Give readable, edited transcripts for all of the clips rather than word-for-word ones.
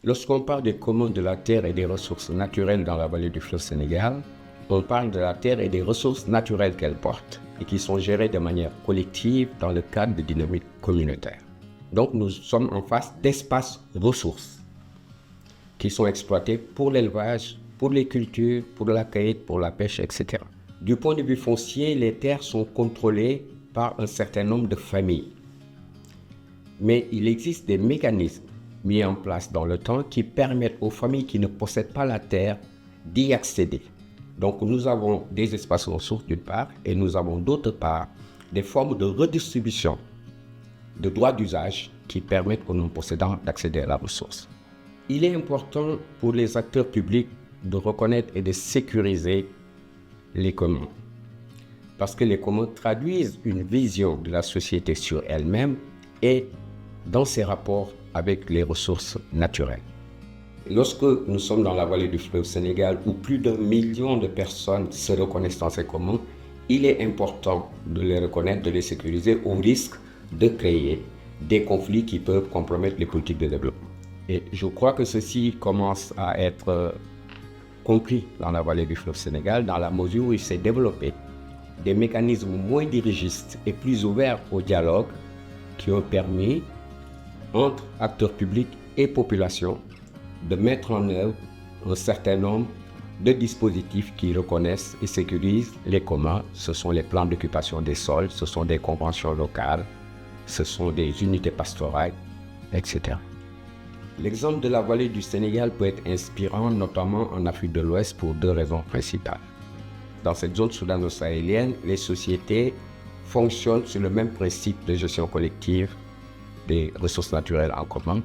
Lorsqu'on parle des communs de la terre et des ressources naturelles dans la vallée du fleuve Sénégal, on parle de la terre et des ressources naturelles qu'elle porte et qui sont gérées de manière collective dans le cadre de dynamiques communautaires. Donc nous sommes en face d'espaces ressources qui sont exploités pour l'élevage, pour les cultures, pour la cueillette, pour la pêche, etc. Du point de vue foncier, les terres sont contrôlées par un certain nombre de familles. Mais il existe des mécanismes mis en place dans le temps qui permettent aux familles qui ne possèdent pas la terre d'y accéder. Donc nous avons des espaces ressources d'une part et nous avons d'autre part des formes de redistribution de droits d'usage qui permettent aux non-possédants d'accéder à la ressource. Il est important pour les acteurs publics de reconnaître et de sécuriser les communs. Parce que les communs traduisent une vision de la société sur elle-même et dans ses rapports avec les ressources naturelles. Lorsque nous sommes dans la vallée du fleuve Sénégal où plus d'1 million de personnes se reconnaissent dans ces communs, il est important de les reconnaître, de les sécuriser au risque de créer des conflits qui peuvent compromettre les politiques de développement. Et je crois que ceci commence à être compris dans la vallée du fleuve Sénégal dans la mesure où il s'est développé des mécanismes moins dirigistes et plus ouverts au dialogue qui ont permis entre acteurs publics et population de mettre en œuvre un certain nombre de dispositifs qui reconnaissent et sécurisent les communs. Ce sont les plans d'occupation des sols, ce sont des conventions locales, ce sont des unités pastorales, etc. L'exemple de la vallée du Sénégal peut être inspirant, notamment en Afrique de l'Ouest, pour 2 raisons principales. Dans cette zone soudano-sahélienne, les sociétés fonctionnent sur le même principe de gestion collective des ressources naturelles en commun.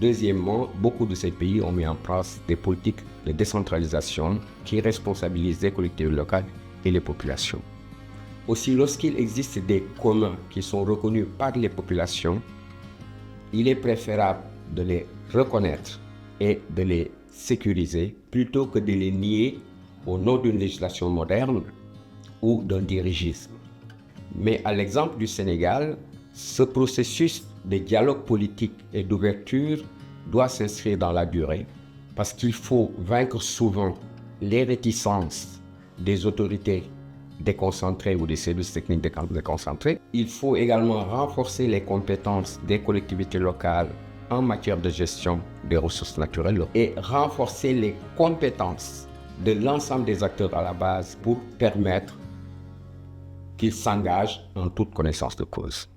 Deuxièmement, beaucoup de ces pays ont mis en place des politiques de décentralisation qui responsabilisent les collectivités locales et les populations. Aussi, lorsqu'il existe des communs qui sont reconnus par les populations, il est préférable de les reconnaître et de les sécuriser plutôt que de les nier au nom d'une législation moderne ou d'un dirigisme. Mais à l'exemple du Sénégal, ce processus de dialogue politique et d'ouverture doit s'inscrire dans la durée parce qu'il faut vaincre souvent les réticences des autorités déconcentrées ou des services techniques déconcentrés. Il faut également renforcer les compétences des collectivités locales en matière de gestion des ressources naturelles et renforcer les compétences de l'ensemble des acteurs à la base pour permettre qu'ils s'engagent en toute connaissance de cause.